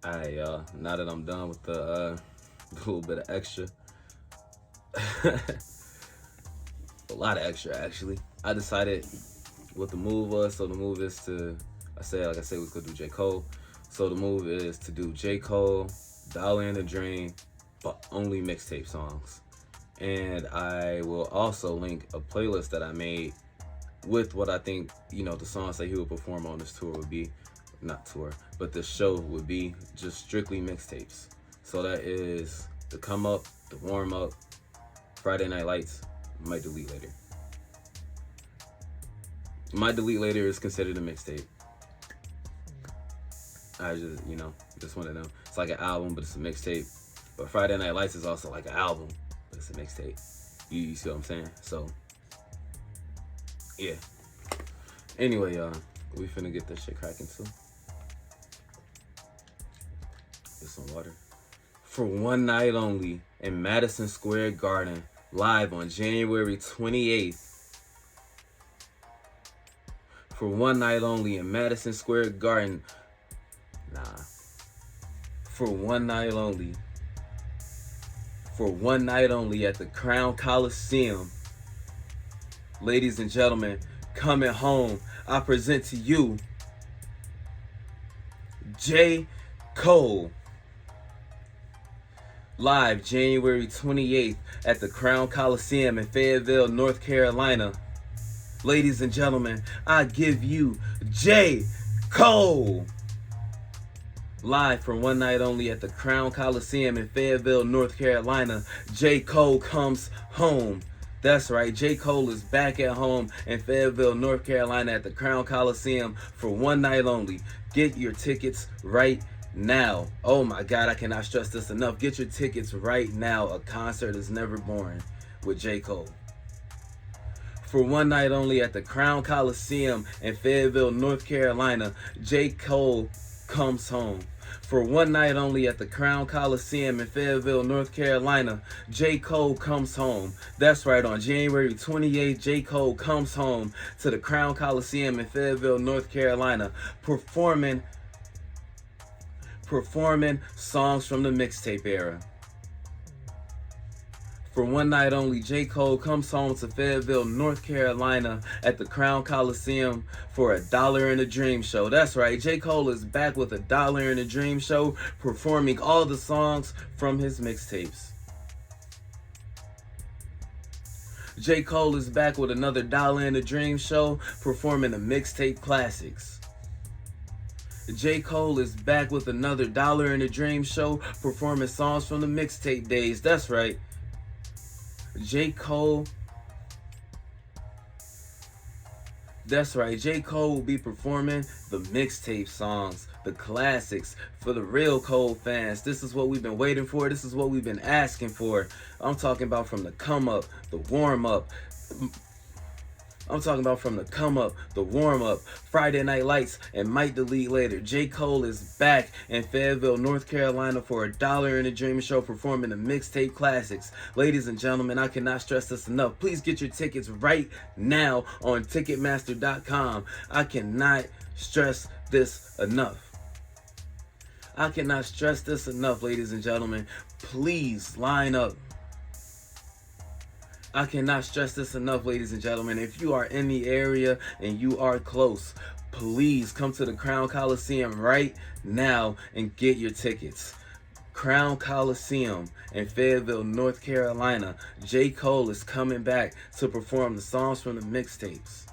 Alright, y'all. Now that I'm done with the little bit of extra, a lot of extra actually, I decided what the move was. So the move is to, like I said, we was gonna do J. Cole. So the move is to do J. Cole, Dollar in the Dream, but only mixtape songs. And I will also link a playlist that I made with what I think, the songs that he would perform on this tour would be. Not tour, but the show would be just strictly mixtapes. So that is the come up, the warm up, Friday Night Lights, might delete later. My delete later is considered a mixtape. I just want to know. It's like an album, but it's a mixtape. But Friday Night Lights is also like an album, but it's a mixtape. You see what I'm saying? So, yeah. Anyway, y'all, we finna get this shit cracking too. Get some water. For one night only in Madison Square Garden, live on January 28th. For one night only in Madison Square Garden. For one night only. For one night only at the Crown Coliseum. Ladies and gentlemen, coming home, I present to you J. Cole. Live January 28th at the Crown Coliseum in Fayetteville, North Carolina. Ladies and gentlemen, I give you J. Cole. Live for one night only at the Crown Coliseum in Fayetteville, North Carolina. J. Cole comes home. That's right, J. Cole is back at home in Fayetteville, North Carolina at the Crown Coliseum for one night only. Get your tickets right now. Oh my God, I cannot stress this enough. Get your tickets right now. A concert is never boring with J. Cole. For one night only at the Crown Coliseum in Fayetteville, North Carolina, J. Cole comes home. For one night only at the Crown Coliseum in Fayetteville, North Carolina, J. Cole comes home. That's right, on January 28th, J. Cole comes home to the Crown Coliseum in Fayetteville, North Carolina, performing songs from the mixtape era. For one night only, J. Cole comes home to Fayetteville, North Carolina at the Crown Coliseum for a Dollar in a Dream show. That's right, J. Cole is back with a Dollar in a Dream show, performing all the songs from his mixtapes. J. Cole is back with another Dollar in a Dream show, performing the mixtape classics. J. Cole is back with another Dollar in a Dream show, performing songs from the mixtape days. That's right. J. Cole will be performing the mixtape songs, the classics for the real Cole fans. This is what we've been waiting for. This is what we've been asking for. I'm talking about from the come up, the warm up. Friday Night Lights, and might delete later. J. Cole is back in Fayetteville, North Carolina for a Dollar in a Dream show, performing the mixtape classics. Ladies and gentlemen, I cannot stress this enough. Please get your tickets right now on Ticketmaster.com. I cannot stress this enough. Ladies and gentlemen. Please line up. I cannot stress this enough, ladies and gentlemen. If you are in the area and you are close, please come to the Crown Coliseum right now and get your tickets. Crown Coliseum in Fayetteville, North Carolina. J. Cole is coming back to perform the songs from the mixtapes.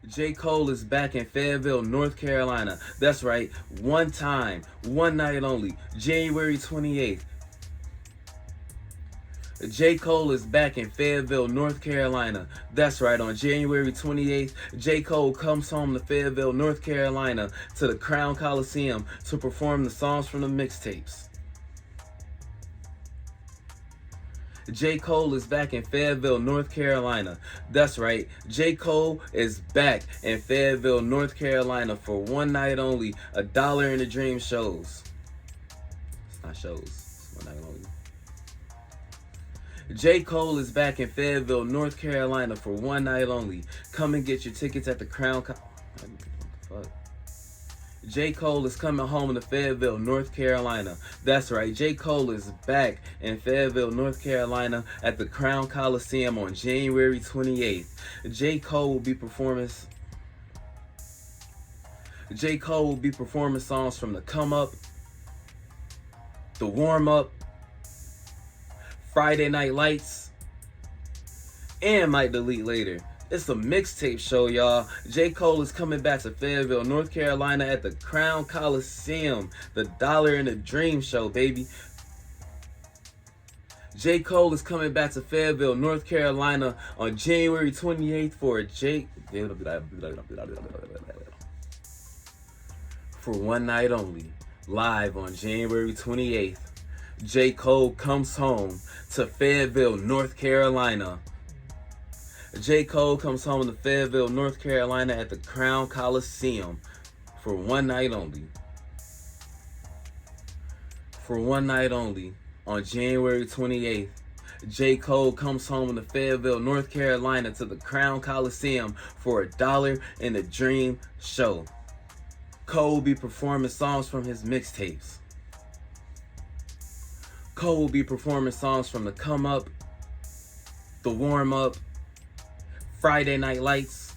J. Cole is back in Fayetteville, North Carolina. That's right, one time, one night only, January 28th. J. Cole is back in Fayetteville, North Carolina. That's right, on January 28th, J. Cole comes home to Fayetteville, North Carolina to the Crown Coliseum to perform the songs from the mixtapes. J. Cole is back in Fayetteville, North Carolina. That's right, J. Cole is back in Fayetteville, North Carolina for one night only, a Dollar in a Dream shows. It's not shows, it's one night only. J. Cole is back in Fayetteville, North Carolina for one night only. Come and get your tickets at the Crown. J. Cole is coming home to Fayetteville, North Carolina. That's right, J. Cole is back in Fayetteville, North Carolina at the Crown Coliseum on January 28th. J. Cole will be performing songs from the Come Up, the Warm Up, Friday Night Lights, and Might Delete Later. It's a mixtape show, y'all. J. Cole is coming back to Fayetteville, North Carolina at the Crown Coliseum. The Dollar and the Dream show, baby. J. Cole is coming back to Fayetteville, North Carolina on January 28th for one night only. Live on January 28th. J. Cole comes home to Fayetteville, North Carolina. J. Cole comes home to Fayetteville, North Carolina at the Crown Coliseum for one night only. For one night only on January 28th. J. Cole comes home to Fayetteville, North Carolina to the Crown Coliseum for a Dollar and a Dream show. Cole will be performing songs from his mixtapes. Cole will be performing songs from the Come Up, the Warm Up, Friday Night Lights,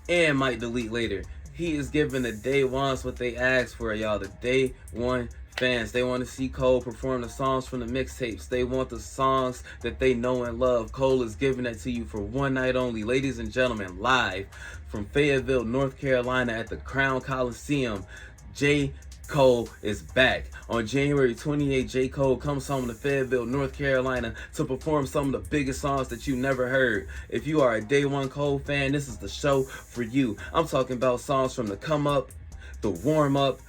and Might Delete Later. He is giving the day ones what they asked for, y'all. The day one fans. They want to see Cole perform the songs from the mixtapes. They want the songs that they know and love. Cole is giving that to you for one night only. Ladies and gentlemen, live from Fayetteville, North Carolina at the Crown Coliseum, J. Cole is back. On January 28th, J. Cole comes home to Fayetteville, North Carolina to perform some of the biggest songs that you never heard. If you are a Day One Cole fan, this is the show for you. I'm talking about songs from the Come Up, the Warm Up,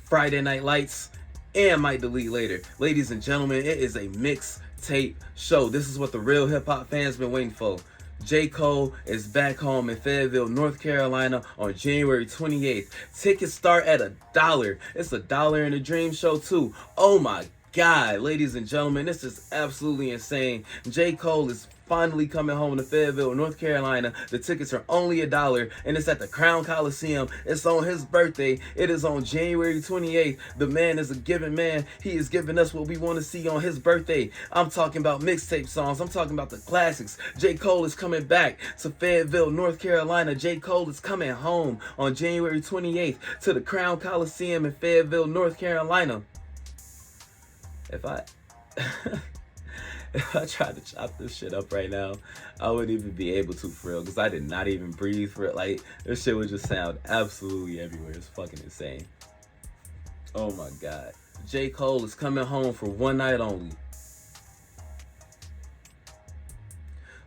Friday Night Lights, and Might Delete Later. Ladies and gentlemen, it is a mixtape show. This is what the real hip-hop fans been waiting for. J. Cole is back home in Fayetteville, North Carolina on January 28th. Tickets start at $1. It's a Dollar and a Dream show too. Oh my God, ladies and gentlemen, this is absolutely insane. J. Cole is finally coming home to Fayetteville, North Carolina. The tickets are only $1, and it's at the Crown Coliseum. It's on his birthday. It is on January 28th. The man is a giving man. He is giving us what we want to see on his birthday. I'm talking about mixtape songs. I'm talking about the classics. J. Cole is coming back to Fayetteville, North Carolina. J. Cole is coming home on January 28th to the Crown Coliseum in Fayetteville, North Carolina. If I tried to chop this shit up right now, I wouldn't even be able to, for real, because I did not even breathe for it. Like, this shit would just sound absolutely everywhere. It's fucking insane. Oh my God. J. Cole is coming home for one night only.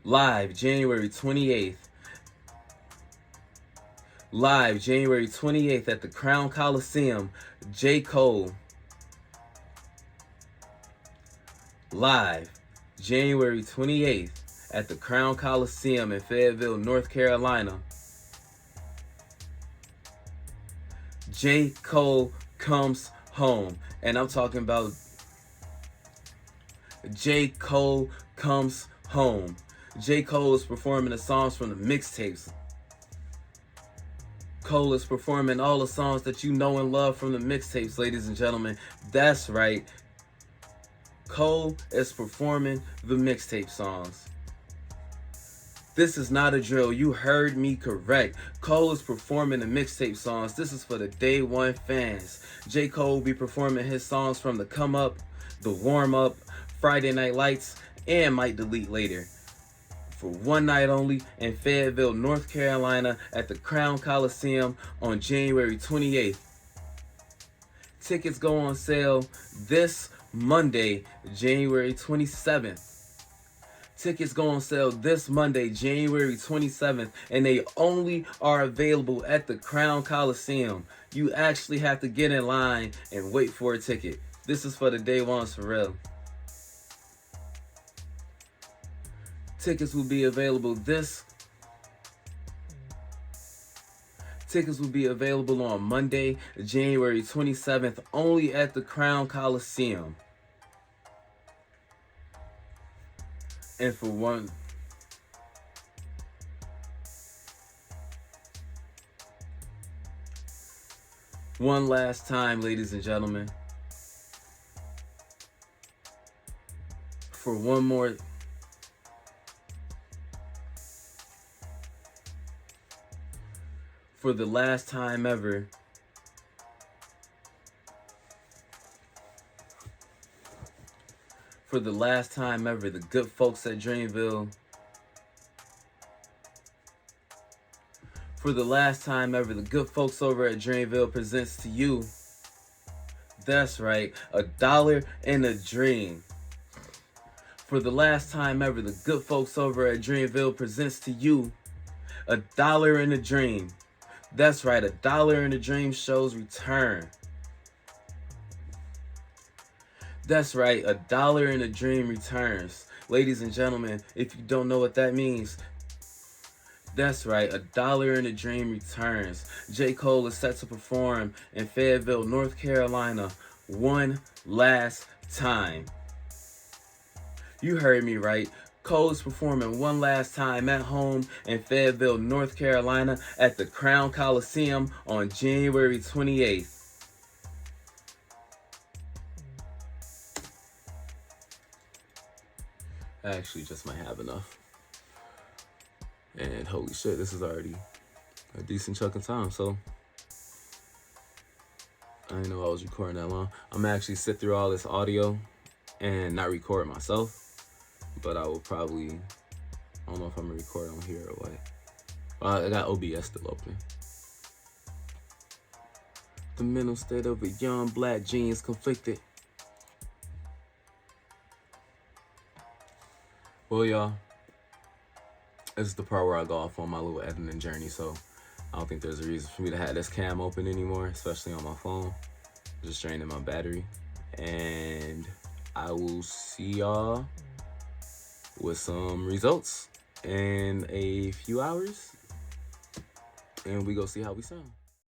Live January 28th. Live January 28th at the Crown Coliseum. J. Cole. Live January 28th at the Crown Coliseum in Fayetteville, North Carolina. J. Cole comes home. And I'm talking about J. Cole comes home. J. Cole is performing the songs from the mixtapes. Cole is performing all the songs that you know and love from the mixtapes, ladies and gentlemen. That's right. Cole is performing the mixtape songs. This is not a drill. You heard me correct. Cole is performing the mixtape songs. This is for the Day One fans. J. Cole will be performing his songs from the Come Up, the Warm Up, Friday Night Lights, and Might Delete Later. For one night only in Fayetteville, North Carolina at the Crown Coliseum on January 28th. Tickets go on sale this Monday, January 27th. Tickets go on sale this Monday, January 27th, and they only are available at the Crown Coliseum. You actually have to get in line and wait for a ticket. This is for the Day Ones for real. Tickets will be available on Monday, January 27th, only at the Crown Coliseum. And for one One last time, ladies and gentlemen. For one more. For the last time ever. For the last time ever, the good folks at Dreamville. For the last time ever, the good folks over at Dreamville presents to you. That's right, $1 and a dream. For the last time ever, the good folks over at Dreamville presents to you $1 and a dream. That's right, $1 and a dream show's return. That's right, $1 and a dream returns. Ladies and gentlemen, if you don't know what that means, that's right, $1 and a dream returns. J. Cole is set to perform in Fayetteville, North Carolina, one last time. You heard me right. Cole is performing one last time at home in Fayetteville, North Carolina at the Crown Coliseum on January 28th. I actually just might have enough. And holy shit, this is already a decent chunk of time, so I didn't know I was recording that long. I'm gonna actually sit through all this audio and not record myself. But I will probably, I don't know if I'm gonna record on here or what. I got OBS still open. The mental state of a young black genius conflicted. Well, y'all, this is the part where I go off on my little editing journey, so I don't think there's a reason for me to have this cam open anymore, especially on my phone. I'm just draining my battery. And I will see y'all with some results in a few hours, and we go see how we sound.